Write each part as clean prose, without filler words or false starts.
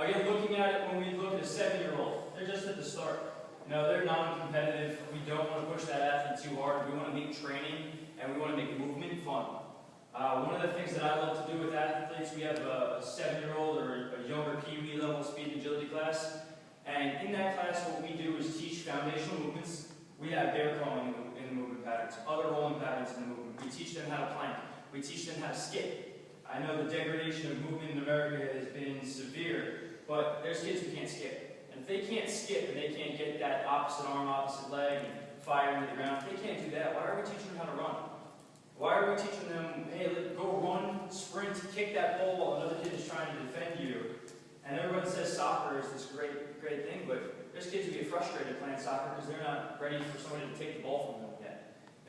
Again, looking at it when we look at a 7-year-old, they're just at the start. They're non-competitive. We don't want to push that athlete too hard. We want to make training and we want to make movement fun. One of the things that I love to do with athletes, we have a 7-year-old or a younger Pee-wee level speed and agility class. And in that class, what we do is teach foundational movements. We have bear crawling in the movement patterns, other rolling patterns in the movement. We teach them how to plank. We teach them how to skip. I know the degradation of movement in America has been severe, but there's kids who can't skip. And if they can't skip and they can't get that opposite arm, opposite leg, and fire into the ground, if they can't do that, why are we teaching them how to run? Why are we teaching them, hey, go run, sprint, kick that ball while another kid is trying to defend you? And everyone says soccer is this great thing, but there's kids who get frustrated playing soccer because they're not ready for somebody to take the ball from them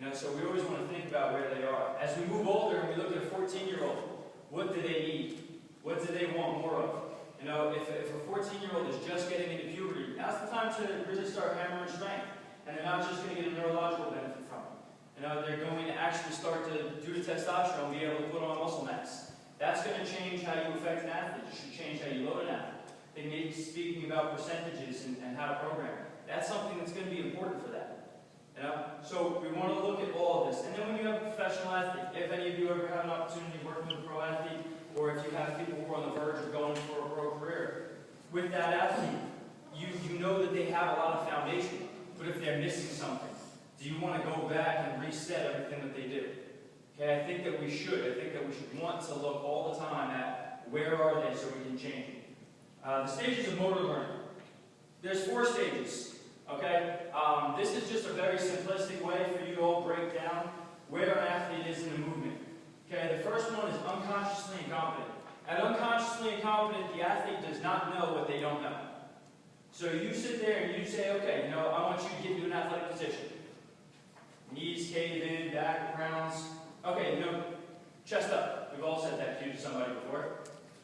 yet. So we always want to think about where they are. As we move older and we look at a 14-year-old, what do they need? What do they want more of? If a 14-year-old is just getting into puberty, now's the time to really start hammering strength. And they're not just going to get a neurological benefit from it. They're going to actually start to, due to testosterone, be able to put on muscle mass. That's going to change how you affect an athlete. It should change how you load an athlete. They may be speaking about percentages and how to program. That's something that's going to be important for that. So we want to look at all of this. And then when you have a professional athlete, if any of you ever have an opportunity working with a pro athlete, or if you have people who are on the verge of going for a pro career, with that athlete, you know that they have a lot of foundation. But if they're missing something, do you want to go back and reset everything that they do? Okay, I think that we should. I think that we should want to look all the time at where are they so we can change them. The stages of motor learning. There's 4 stages. Okay, this is just a very simplistic way for you to all break down where an athlete is in the movement. Okay, the first one is unconsciously incompetent. At unconsciously incompetent, the athlete does not know what they don't know. So you sit there and you say, okay, I want you to get into an athletic position. Knees cave in, back rounds. Okay, chest up. We've all said that to somebody before.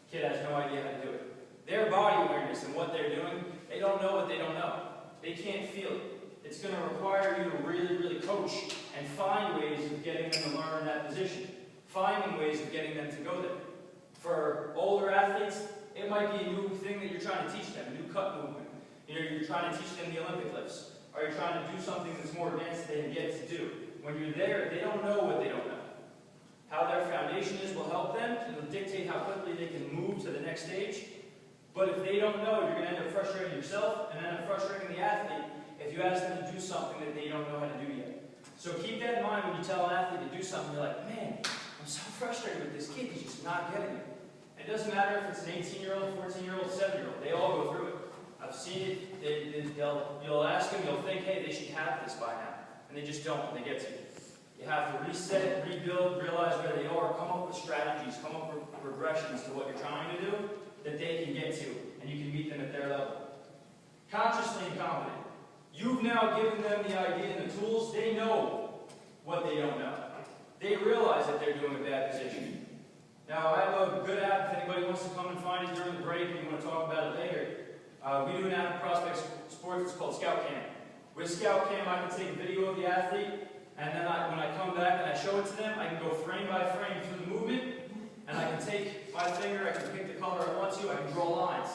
Kid has no idea how to do it. Their body awareness and what they're doing, they don't know what they don't know. They can't feel it. It's going to require you to really, really coach and find ways of getting them to learn that position. Finding ways of getting them to go there. For older athletes, it might be a new thing that you're trying to teach them, a new cut movement. You're trying to teach them the Olympic lifts. Or you're trying to do something that's more advanced that they get to do. When you're there, they don't know what they don't know. How their foundation is will help them. It'll dictate how quickly they can move to the next stage. But if they don't know, you're going to end up frustrating yourself and end up frustrating the athlete if you ask them to do something that they don't know how to do yet. So keep that in mind when you tell an athlete to do something. You're like, man, I'm so frustrated with this kid. He's just not getting it. It doesn't matter if it's an 18-year-old, 14-year-old, 7-year-old. They all go through it. I've seen it. You'll ask them, you'll think, hey, they should have this by now. And they just don't when they get to it. You have to reset, rebuild, realize where they are, come up with strategies, come up with regressions to what you're trying to do that they can get to, and you can meet them at their level. Consciously incompetent. You've now given them the idea and the tools. They know what they don't know. They realize that they're doing a bad position. Now, I have a good app. If anybody wants to come and find it during the break and you want to talk about it later, we do an app at Prospect Sports. It's called Scout Cam. With Scout Cam, I can take a video of the athlete, and then when I come back and I show it to them, I can go frame by frame through the movement, and I can take my finger, I can pick the color I want to, I can draw lines.